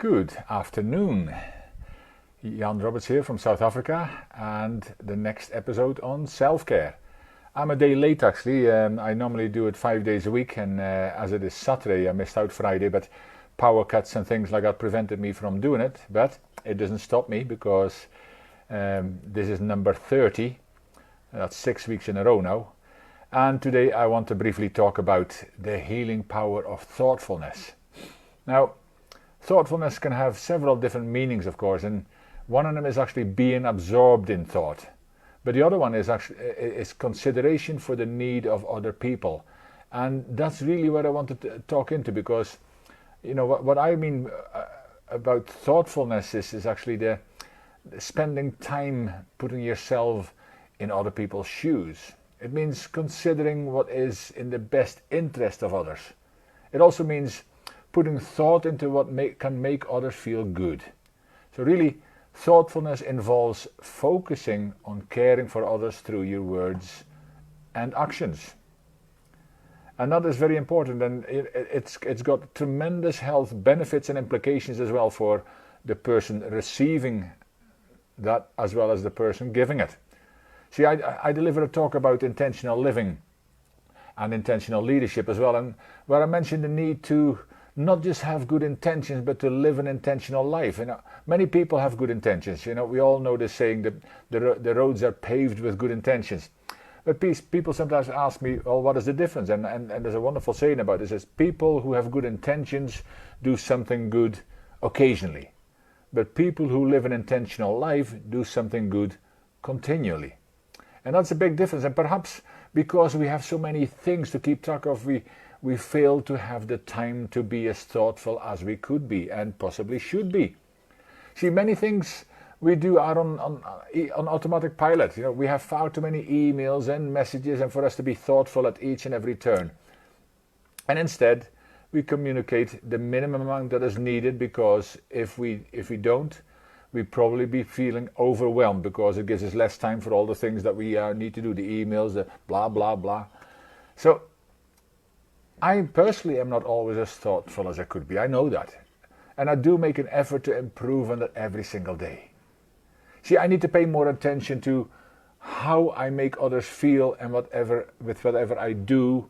Good afternoon. Jan Roberts here from South Africa, and the next episode on self-care. I'm a day late actually. I normally do it 5 days a week, and as it is Saturday, I missed out Friday, but power cuts and things like that prevented me from doing it. But it doesn't stop me because this is number 30. That's 6 weeks in a row now. And today I want to briefly talk about the healing power of thoughtfulness. Now, thoughtfulness can have several different meanings, of course, and one of them is actually being absorbed in thought. But the other one is consideration for the need of other people. And that's really what I wanted to talk into, because you know what I mean about thoughtfulness is actually the spending time putting yourself in other people's shoes. It means considering what is in the best interest of others. It also means putting thought into what can make others feel good. So really, thoughtfulness involves focusing on caring for others through your words and actions. And that is very important, and it's got tremendous health benefits and implications as well for the person receiving that as well as the person giving it. See, I deliver a talk about intentional living and intentional leadership as well, and where I mentioned the need to not just have good intentions, but to live an intentional life. You know, many people have good intentions. You know, we all know this saying that the roads are paved with good intentions. But people sometimes ask me, well, what is the difference? And there's a wonderful saying about this: is people who have good intentions do something good occasionally, but people who live an intentional life do something good continually. And that's a big difference. And perhaps because we have so many things to keep track of, we fail to have the time to be as thoughtful as we could be and possibly should be. See, many things we do are on automatic pilot. You know, we have far too many emails and messages, and for us to be thoughtful at each and every turn. And instead, we communicate the minimum amount that is needed, because if we don't, we probably be feeling overwhelmed because it gives us less time for all the things that we need to do, the emails, the blah, blah, blah. So I personally am not always as thoughtful as I could be. I know that. And I do make an effort to improve on that every single day. See, I need to pay more attention to how I make others feel and whatever I do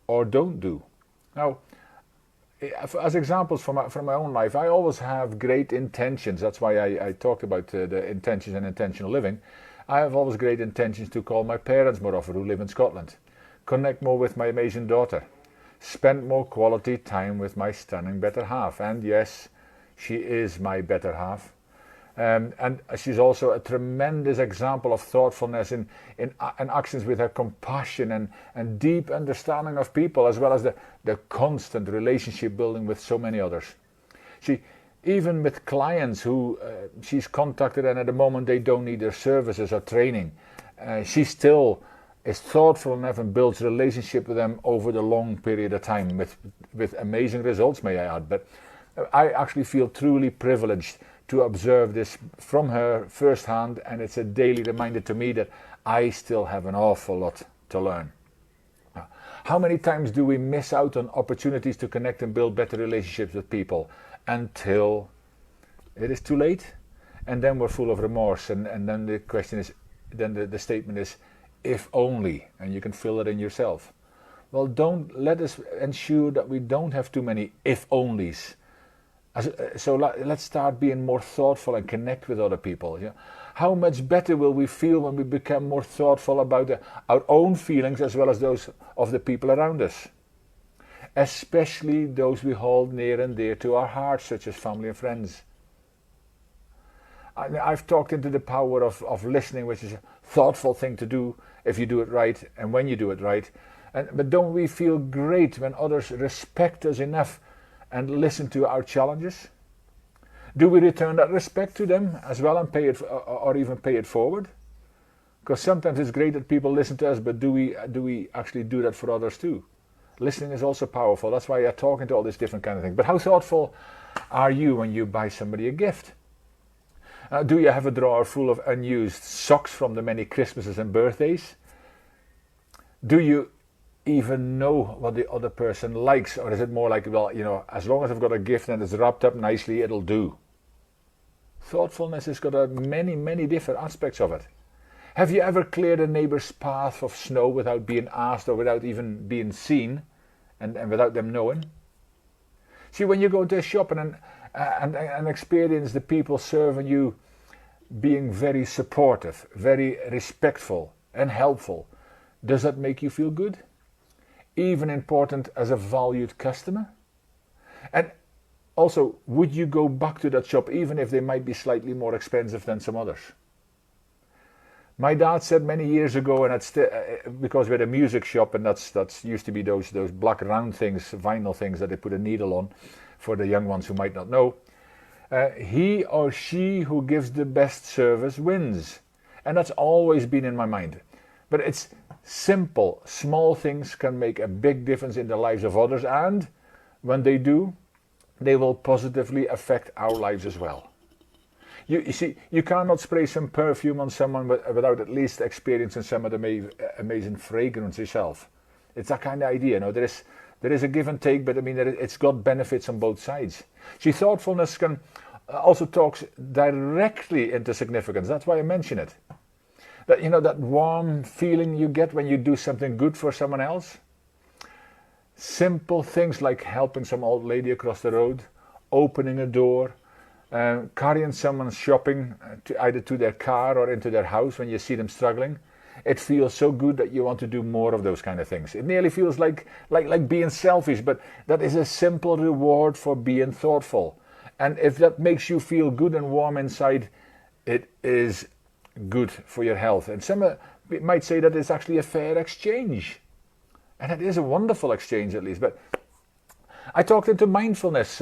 or don't do. Now, as examples from my own life, I always have great intentions. That's why I talked about the intentions and intentional living. I have always great intentions to call my parents more often, who live in Scotland, connect more with my amazing daughter, spend more quality time with my stunning better half. And yes, she is my better half. And she's also a tremendous example of thoughtfulness in actions, with her compassion and deep understanding of people, as well as the constant relationship building with so many others. Even with clients who she's contacted, and at the moment they don't need their services or training, she still is thoughtful enough and builds relationship with them over the long period of time with amazing results, may I add. But I actually feel truly privileged to observe this from her firsthand, and it's a daily reminder to me that I still have an awful lot to learn. How many times do we miss out on opportunities to connect and build better relationships with people until it is too late? And then we're full of remorse, and then the question is, then the statement is, if only, and you can fill it in yourself. Well, let us ensure that we don't have too many if onlys. So let's start being more thoughtful and connect with other people. Yeah? How much better will we feel when we become more thoughtful about our own feelings as well as those of the people around us, especially those we hold near and dear to our hearts, such as family and friends. I've talked into the power of listening, which is a thoughtful thing to do if you do it right and when you do it right. But don't we feel great when others respect us enough and listen to our challenges? Do we return that respect to them as well and pay it, or even pay it forward? Because sometimes it's great that people listen to us, but do we actually do that for others too? Listening is also powerful. That's why I talk into all these different kind of things. But how thoughtful are you when you buy somebody a gift? Do you have a drawer full of unused socks from the many Christmases and birthdays? Do you even know what the other person likes? Or is it more like, well, as long as I've got a gift and it's wrapped up nicely, it'll do? Thoughtfulness has got many, many different aspects of it. Have you ever cleared a neighbor's path of snow without being asked or without even being seen and without them knowing? See, when you go to a shop and experience the people serving you being very supportive, very respectful and helpful, does that make you feel good? Even important as a valued customer? And also, would you go back to that shop even if they might be slightly more expensive than some others? My dad said many years ago, and it's because we're a music shop, and that's used to be those black round things, vinyl things that they put a needle on, for the young ones who might not know. He or she who gives the best service wins, and that's always been in my mind. But it's simple, small things can make a big difference in the lives of others, and when they do, they will positively affect our lives as well. You see, you cannot spray some perfume on someone without at least experiencing some of the amazing fragrance yourself. It's that kind of idea. There is a give and take, but I mean, it's got benefits on both sides. See, thoughtfulness can also talks directly into significance. That's why I mention it. That, that warm feeling you get when you do something good for someone else. Simple things like helping some old lady across the road, opening a door, carrying someone shopping either to their car or into their house when you see them struggling. It feels so good that you want to do more of those kind of things. It nearly feels like being selfish, but that is a simple reward for being thoughtful. And if that makes you feel good and warm inside, it is good for your health. And some might say that it's actually a fair exchange. And it is a wonderful exchange, at least. But I talked into mindfulness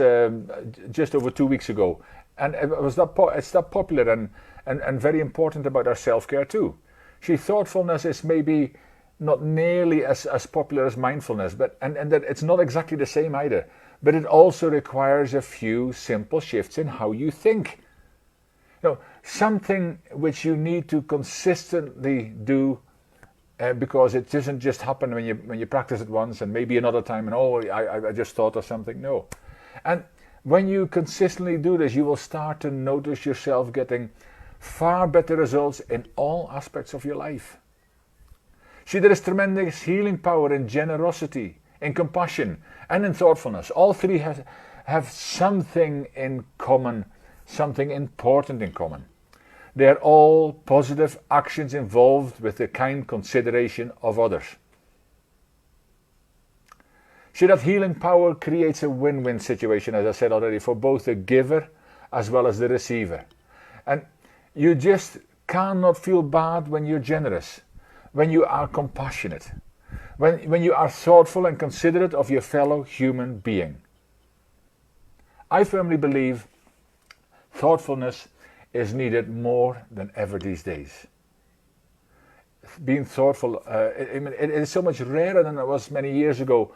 just over 2 weeks ago, and it's that popular and very important about our self-care too. See, thoughtfulness is maybe not nearly as popular as mindfulness, but and that it's not exactly the same either. But it also requires a few simple shifts in how you think. Something which you need to consistently do. Because it doesn't just happen when you practice it once and maybe another time and I just thought of something. No. And when you consistently do this, you will start to notice yourself getting far better results in all aspects of your life. See, there is tremendous healing power in generosity, in compassion, and in thoughtfulness. All three have something in common, something important in common. They are all positive actions involved with the kind consideration of others. See, that healing power creates a win-win situation, as I said already, for both the giver as well as the receiver. And you just cannot feel bad when you're generous, when you are compassionate, when you are thoughtful and considerate of your fellow human being. I firmly believe thoughtfulness is needed more than ever these days. Being thoughtful, it is so much rarer than it was many years ago,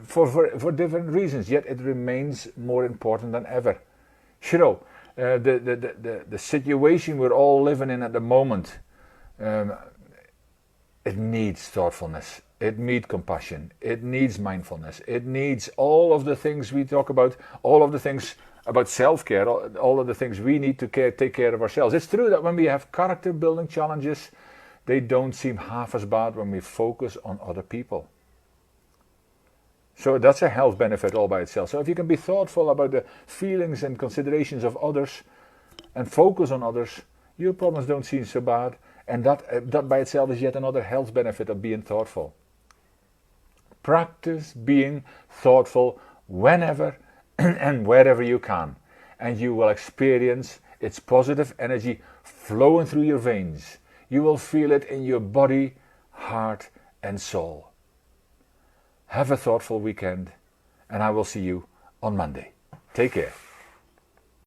for different reasons, yet it remains more important than ever. The situation we're all living in at the moment, it needs thoughtfulness, it needs compassion, it needs mindfulness, it needs all of the things we talk about, all of the things about self-care, all of the things we need to take care of ourselves. It's true that when we have character-building challenges, they don't seem half as bad when we focus on other people. So that's a health benefit all by itself. So if you can be thoughtful about the feelings and considerations of others and focus on others, your problems don't seem so bad. And that by itself is yet another health benefit of being thoughtful. Practice being thoughtful whenever and wherever you can, and you will experience its positive energy flowing through your veins. You will feel it in your body, heart and soul. Have a thoughtful weekend, and I will see you on Monday. Take care.